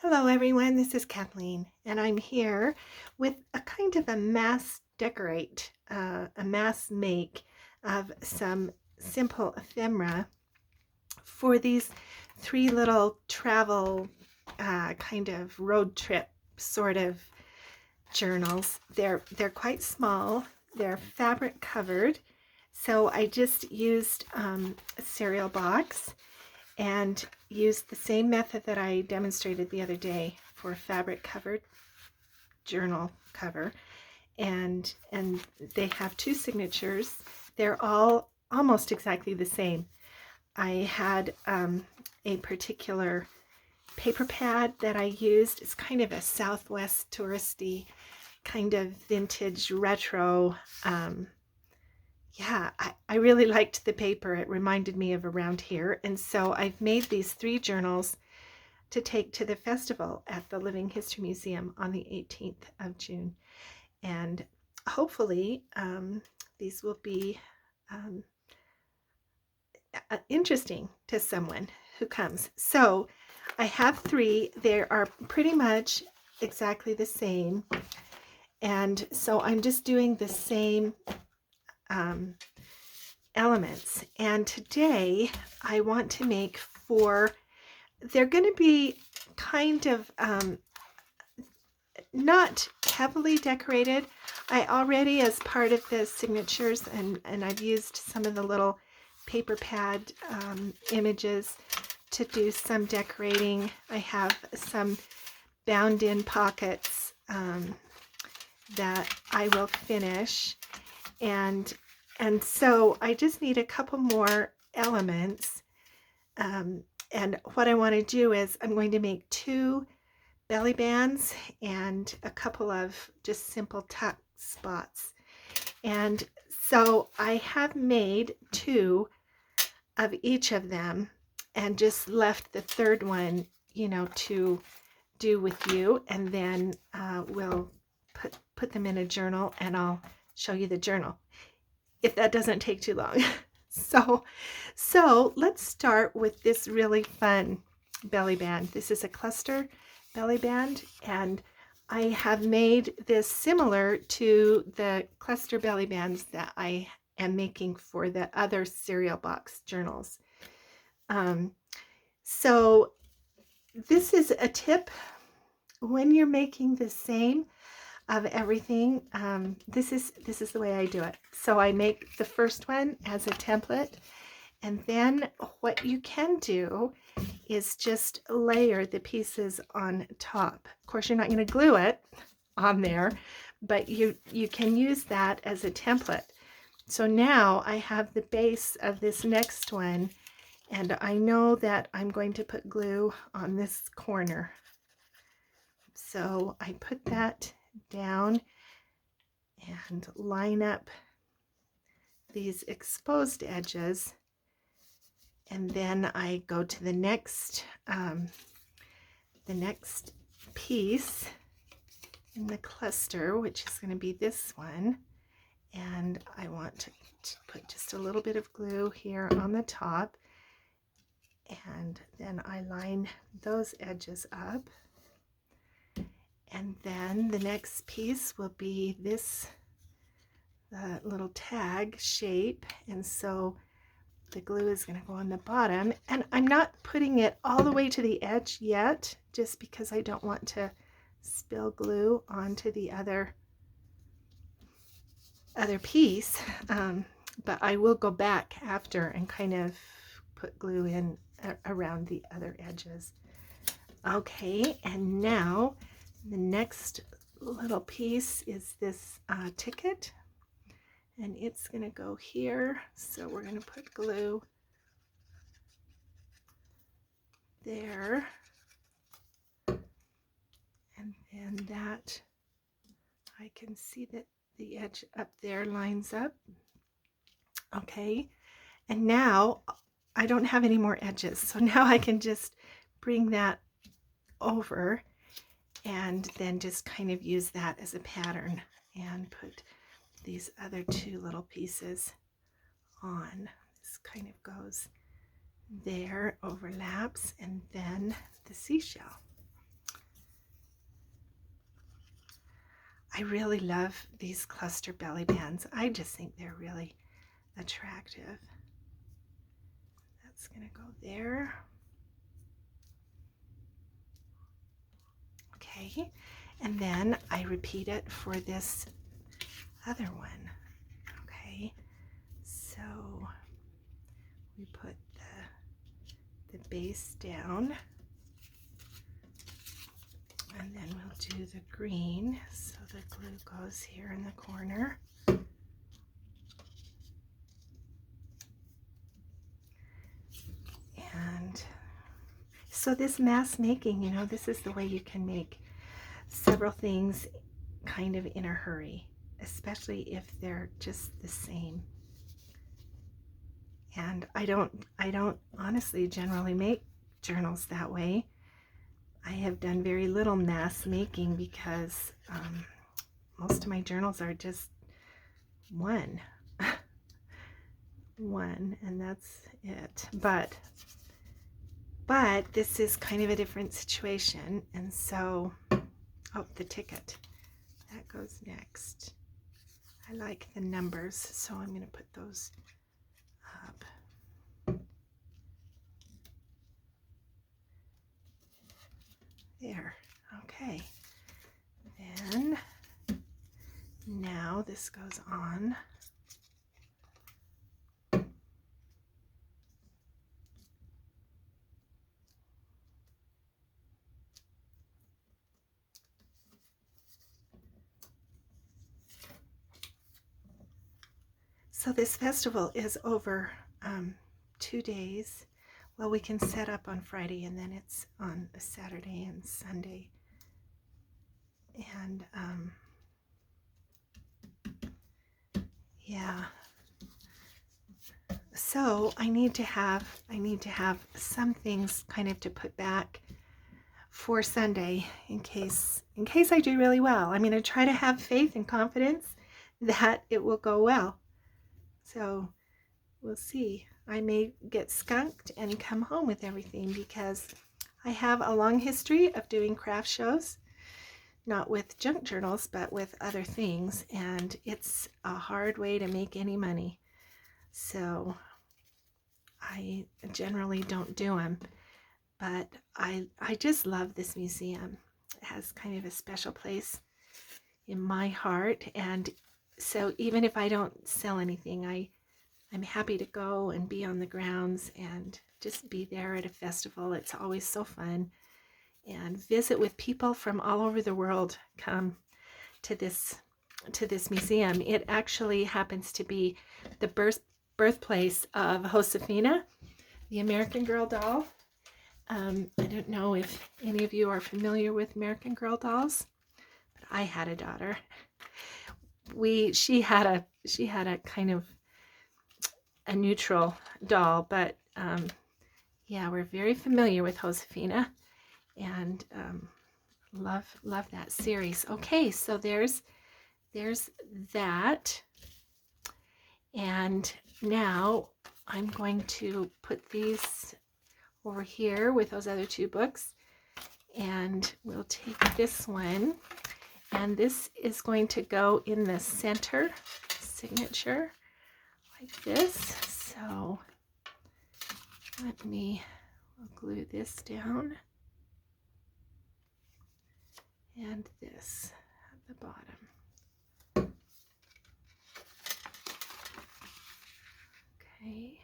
Hello everyone, this is Kathleen and I'm here with a kind of a mass decorate, a mass make of some simple ephemera for these three little travel kind of road trip sort of journals. They're quite small, they're fabric covered, so I just used a cereal box and used the same method that I demonstrated the other day for fabric covered journal cover, and they have two signatures. They're all almost exactly the same. I had a particular paper pad that I used. It's kind of a Southwest touristy kind of vintage retro. Yeah, I really liked the paper. It reminded me of around here. And so I've made these three journals to take to the festival at the Living History Museum on the 18th of June. And hopefully these will be um, interesting to someone who comes. So I have three. They are pretty much exactly the same. And so I'm just doing the same elements. And today I want to make four. They're going to be kind of not heavily decorated. I already, as part of the signatures, and I've used some of the little paper pad images to do some decorating. I have some bound in pockets that I will finish, and so I just need a couple more elements. And what I want to do is I'm going to make two belly bands and a couple of just simple tuck spots. And so I have made two of each of them and just left the third one, to do with you. And then we'll put them in a journal and I'll show you the journal if that doesn't take too long. So let's start with this really fun belly band. This is a cluster belly band, and I have made this similar to the cluster belly bands that I am making for the other cereal box journals. So this is a tip when you're making the same of everything. This is the way I do it. So I make the first one as a template, and then what you can do is just layer the pieces on top. Of course, you're not going to glue it on there, but you can use that as a template. So now I have the base of this next one, and I know that I'm going to put glue on this corner. So I put that down and line up these exposed edges, and then I go to the next piece in the cluster, which is going to be this one, and I want to put just a little bit of glue here on the top, and then I line those edges up. And then the next piece will be this little tag shape, and so the glue is going to go on the bottom, and I'm not putting it all the way to the edge yet, just because I don't want to spill glue onto the other piece, but I will go back after and kind of put glue in around the other edges. Okay, and now the next little piece is this ticket, and it's going to go here. So we're going to put glue there, and then that I can see that the edge up there lines up. Okay, and now I don't have any more edges, so now I can just bring that over and then just kind of use that as a pattern and put these other two little pieces on. This kind of goes there, overlaps, and then the seashell. I really love these cluster belly bands. I just think they're really attractive. That's gonna go there. Okay, and then I repeat it for this other one. Okay, so we put the base down, and then we'll do the green, so the glue goes here in the corner. And so this mass making, you know, this is the way you can make several things kind of in a hurry, especially if they're just the same. And I don't honestly generally make journals that way. I have done very little mass making because most of my journals are just one, and that's it. But this is kind of a different situation, and so, oh, the ticket, that goes next. I like the numbers, so I'm going to put those up. There, okay. Then, now this goes on. So this festival is over 2 days. Well, we can set up on Friday, and then it's on a Saturday and Sunday. And yeah. So I need to have some things kind of to put back for Sunday in case I do really well. I'm going to try to have faith and confidence that it will go well. So we'll see. I may get skunked and come home with everything because I have a long history of doing craft shows, not with junk journals, but with other things, and it's a hard way to make any money. So I generally don't do them, but I just love this museum. It has kind of a special place in my heart, and so even if I don't sell anything, I'm happy to go and be on the grounds and just be there at a festival. It's always so fun, and visit with people from all over the world come to this museum. It actually happens to be the birthplace of Josefina, the American Girl doll. I don't know if any of you are familiar with American Girl dolls, but I had a daughter. She had a kind of a neutral doll, but yeah, we're very familiar with Josefina, and love that series. Okay, so there's that, and now I'm going to put these over here with those other two books, and we'll take this one, and this is going to go in the center signature like this. So let me glue this down, and this at the bottom. Okay.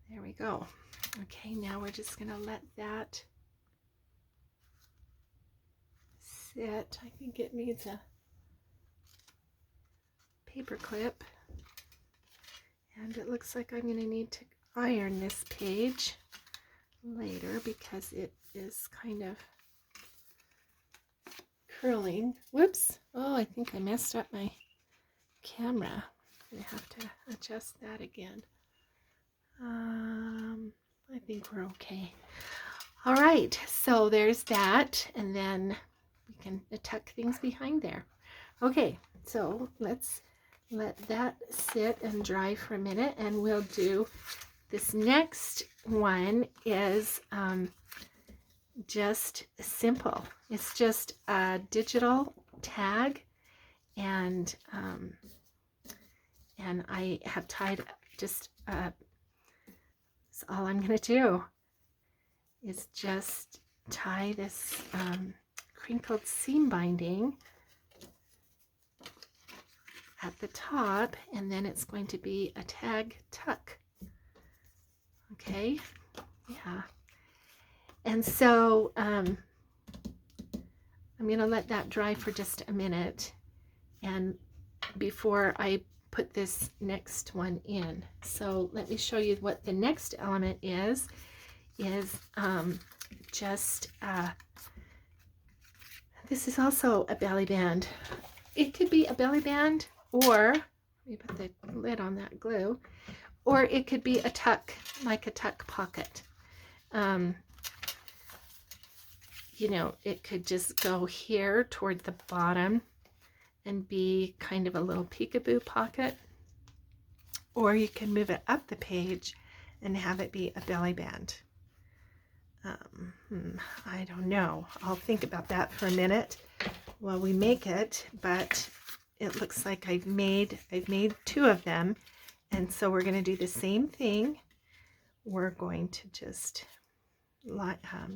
There we go. Okay, now we're just going to let that sit. I think it needs a paper clip, and it looks like I'm going to need to iron this page later because it is kind of curling. Whoops! Oh, I think I messed up my camera. I'm going to have to adjust that again. I think we're okay. All right, so there's that, and then we can tuck things behind there. Okay, so let's let that sit and dry for a minute, and we'll do this next one is just simple. It's just a digital tag, and I have tied just so all I'm going to do is just tie this crinkled seam binding at the top, and then it's going to be a tag tuck. Okay, yeah. And so I'm going to let that dry for just a minute, and before I put this next one in. So let me show you what the next element is just this is also a belly band. It could be a belly band, or let me put the lid on that glue, or it could be a tuck, like a tuck pocket. You know, it could just go here toward the bottom and be kind of a little peekaboo pocket, or you can move it up the page and have it be a belly band. I don't know. I'll think about that for a minute while we make it, but it looks like I've made 2 of them, and so we're going to do the same thing. We're going to just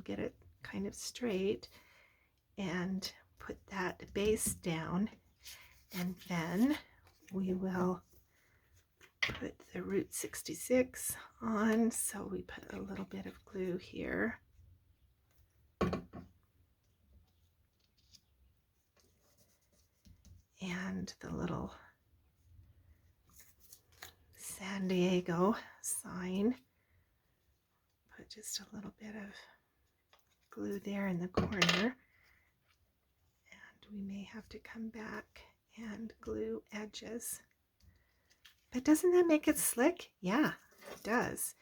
get it kind of straight and put that base down, and then we will put the Route 66 on. So we put a little bit of glue here, and the little San Diego sign. Put just a little bit of glue there in the corner, and we may have to come back and glue edges. But doesn't that make it slick? Yeah, it does.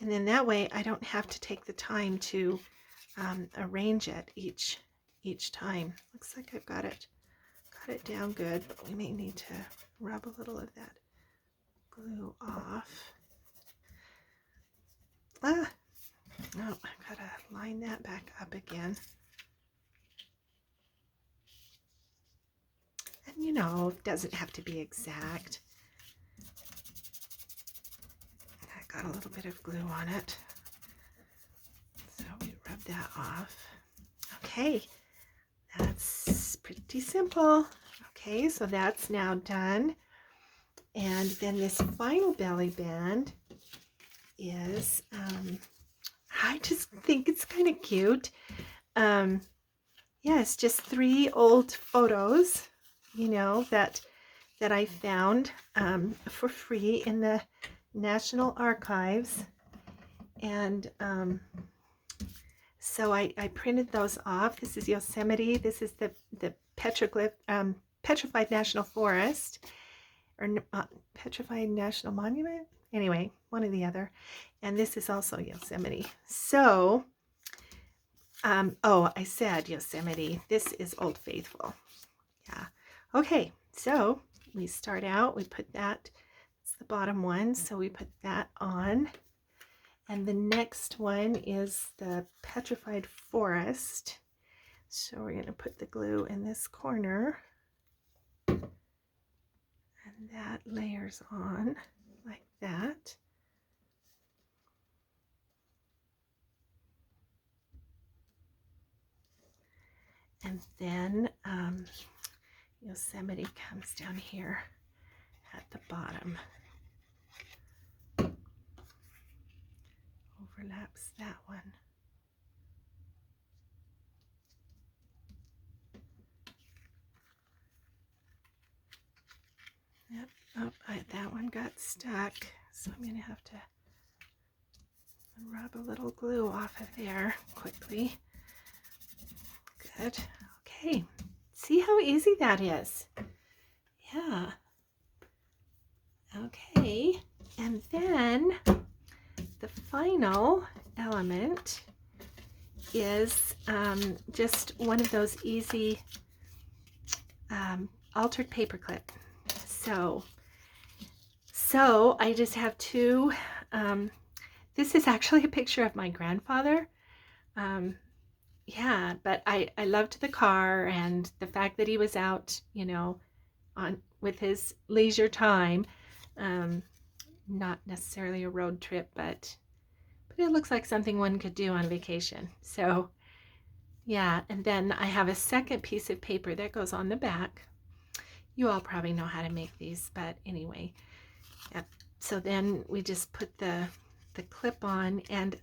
And then that way I don't have to take the time to arrange it each time. Looks like I've got it down good, but we may need to rub a little of that glue off. Oh, I've got to line that back up again. And you know, it doesn't have to be exact. I got a little bit of glue on it, so we rub that off. Okay, that's pretty simple. Okay, so that's now done. And then this final belly band is, I just think it's kind of cute. Yeah, it's just 3 old photos, you know, that I found for free in the National Archives. And so I printed those off. This is Yosemite. This is the Petroclip, Petrified National Forest, or Petrified National Monument. Anyway, one or the other. And this is also Yosemite. So, oh, I said Yosemite. This is Old Faithful. Yeah. Okay, so we start out, we put that, it's the bottom one, so we put that on. And the next one is the Petrified Forest. So we're going to put the glue in this corner. And that layers on like that. And then Yosemite comes down here at the bottom. Overlaps that one. Yep. Oh, that one got stuck, so I'm going to have to rub a little glue off of there quickly. Good. Okay. See how easy that is? Yeah. Okay. And then the final element is just one of those easy altered paperclip. So I just have 2. This is actually a picture of my grandfather. yeah, but I loved the car and the fact that he was out, you know, on with his leisure time. Um, Not necessarily a road trip, but it looks like something one could do on vacation. So yeah, and then I have a second piece of paper that goes on the back. You all probably know how to make these, but anyway. Yep. So then we just put the clip on, and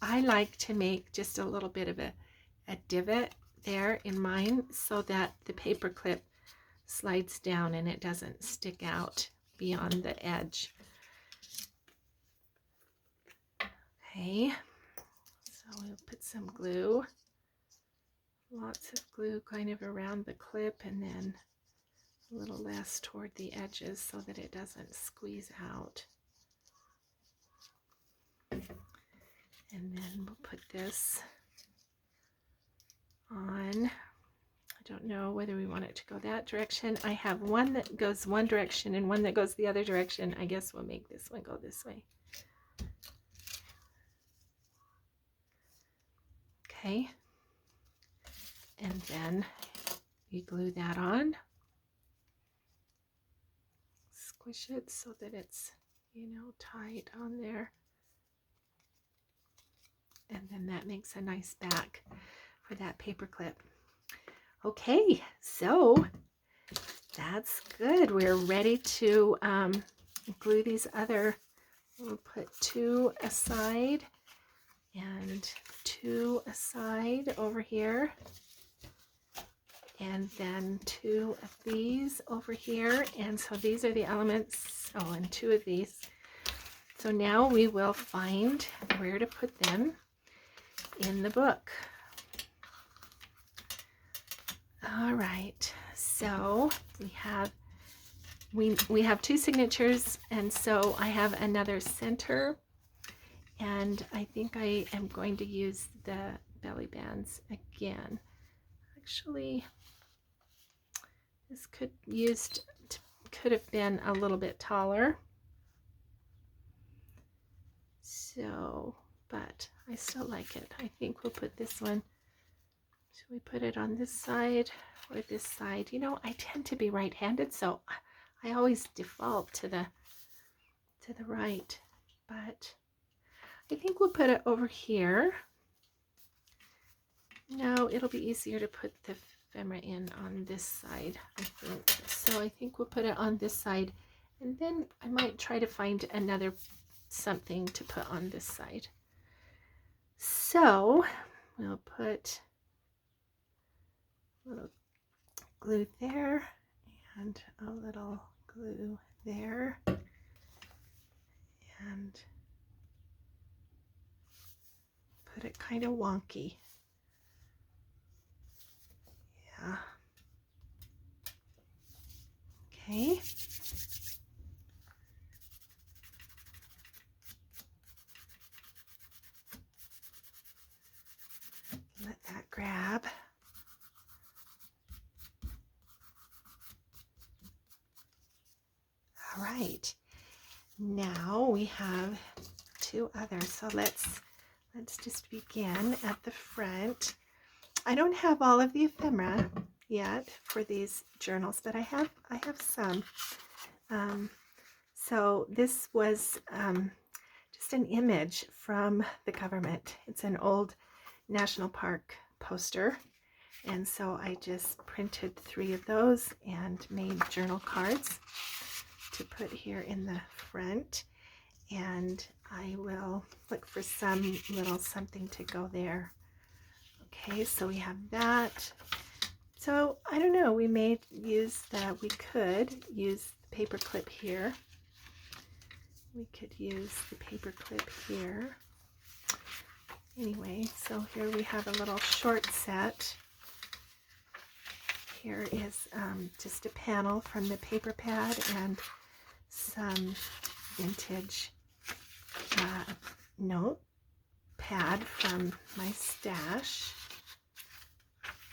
I like to make just a little bit of a divot there in mine so that the paper clip slides down and it doesn't stick out beyond the edge. Okay, so we'll put some glue, lots of glue kind of around the clip, and then a little less toward the edges so that it doesn't squeeze out. And then we'll put this on. I don't know whether we want it to go that direction. I have one that goes one direction and one that goes the other direction. I guess we'll make this one go this way. Okay. And then you glue that on. Squish it so that it's, you know, tight on there. And then that makes a nice back for that paper clip. Okay, so that's good. We're ready to glue these other. We'll put 2 aside and 2 aside over here, and then 2 of these over here. And so these are the elements. Oh, and 2 of these. So now we will find where to put them in the book. All right, so we have 2 signatures, and so I have another center, and I think I am going to use the BellyBands again. Actually, this could have been a little bit taller. So, but I still like it. I think we'll put this one. Should we put it on this side or this side? You know, I tend to be right-handed, so I always default to the right. But I think we'll put it over here. No, it'll be easier to put the ephemera in on this side, I think. So I think we'll put it on this side, and then I might try to find another something to put on this side. So we'll put a little glue there and a little glue there, and put it kind of wonky. Yeah. Okay. Let that grab. All right. Now we have 2 others. So let's just begin at the front. I don't have all of the ephemera yet for these journals, but I have some. So this was just an image from the government. It's an old national park poster, and so I just printed 3 of those and made journal cards to put here in the front, and I will look for some little something to go there. Okay, so we have that. So I don't know, we could use the paper clip here. We could use the paper clip here. Anyway, so here we have a little short set. Here is just a panel from the paper pad and some vintage note pad from my stash.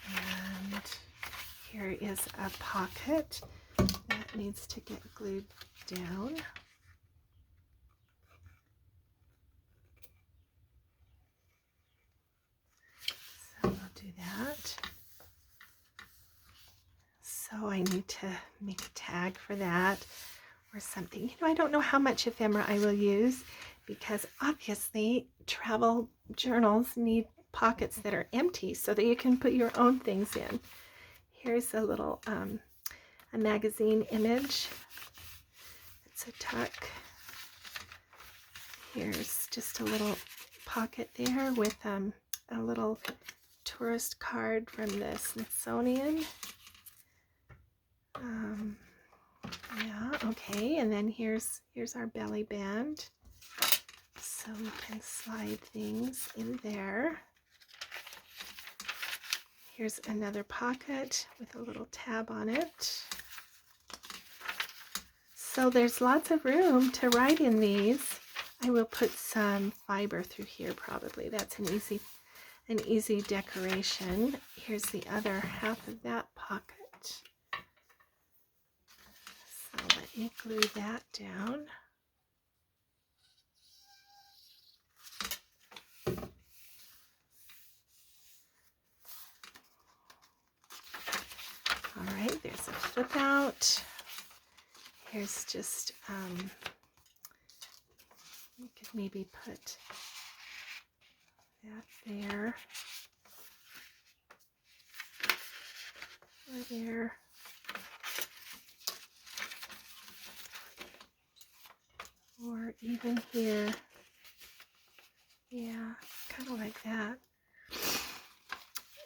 And here is a pocket that needs to get glued down. So I need to make a tag for that or something. You know, I don't know how much ephemera I will use because obviously travel journals need pockets that are empty so that you can put your own things in. Here's a little a magazine image. It's a tuck. Here's just a little pocket there with a little tourist card from the Smithsonian. Yeah, okay, and then here's our belly band. So we can slide things in there. Here's another pocket with a little tab on it. So there's lots of room to write in these. I will put some fiber through here probably. That's an easy decoration. Here's the other half of that pocket. So let me glue that down. All right, there's a flip out. Here's just, you could maybe put that there, or there. Or even here. Yeah, kind of like that.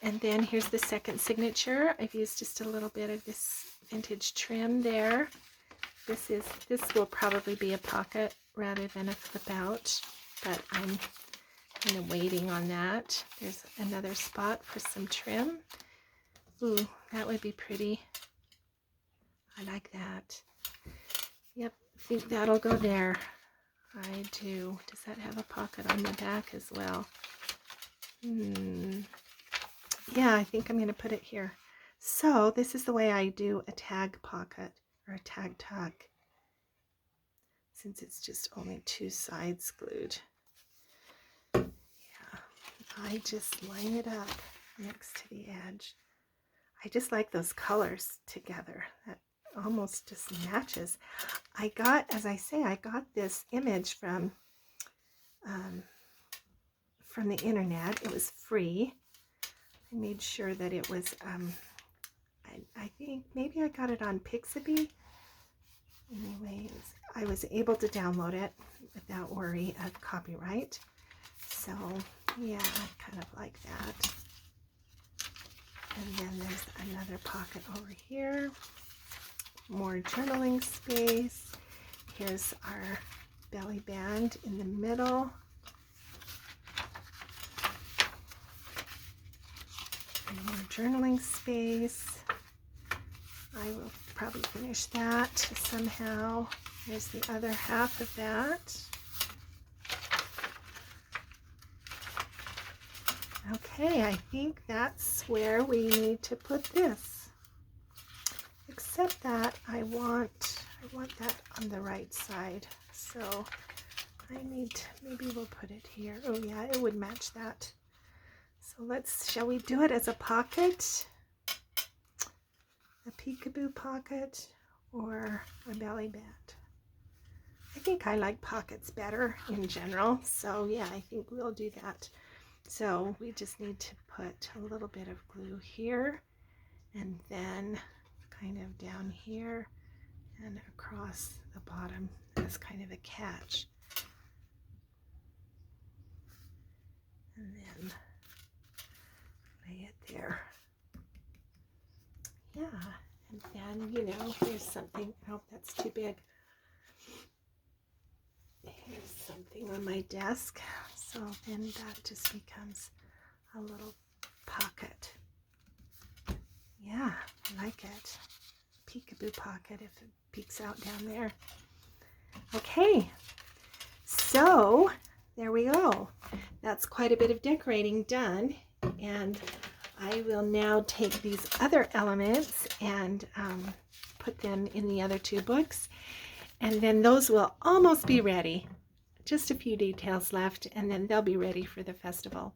And then here's the second signature. I've used just a little bit of this vintage trim there. This will probably be a pocket rather than a flip out, but I'm kind of waiting on that. There's another spot for some trim. Ooh, that would be pretty. I like that. Yep, I think that'll go there. I do. Does that have a pocket on the back as well? Yeah, I think I'm going to put it here. So this is the way I do a tag pocket or a tag tuck, since it's just only two sides glued. Yeah, I just line it up next to the edge. I just like those colors together. That almost just matches. I got, as I say, I got this image from the internet. It was free. I made sure that it was, I think maybe I got it on Pixaby. Anyways, I was able to download it without worry of copyright. So yeah, I kind of like that. And then there's another pocket over here. More journaling space. Here's our belly band in the middle. And more journaling space. I will probably finish that somehow. There's the other half of that. Okay, I think that's where we need to put this. Except that I want that on the right side. So I need to, maybe we'll put it here. Oh yeah, it would match that. So shall we do it as a pocket? A peekaboo pocket or a belly band? I think I like pockets better in general. So yeah, I think we'll do that. So we just need to put a little bit of glue here and then kind of down here and across the bottom as kind of a catch. And then lay it there. Yeah, and then, you know, here's something. Oh, that's too big. Here's something on my desk. So then that just becomes a little pocket. Yeah, I like it. Peekaboo pocket if it peeks out down there. Okay, so there we go. That's quite a bit of decorating done, and I will now take these other elements and put them in the other two books, and then those will almost be ready. Just a few details left, and then they'll be ready for the festival.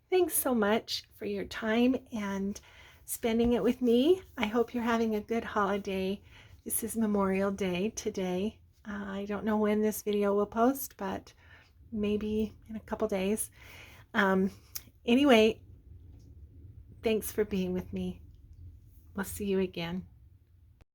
Thanks so much for your time, and spending it with me. I hope you're having a good holiday. This is Memorial Day today. I don't know when this video will post, but maybe in a couple days. Anyway, thanks for being with me. We'll see you again.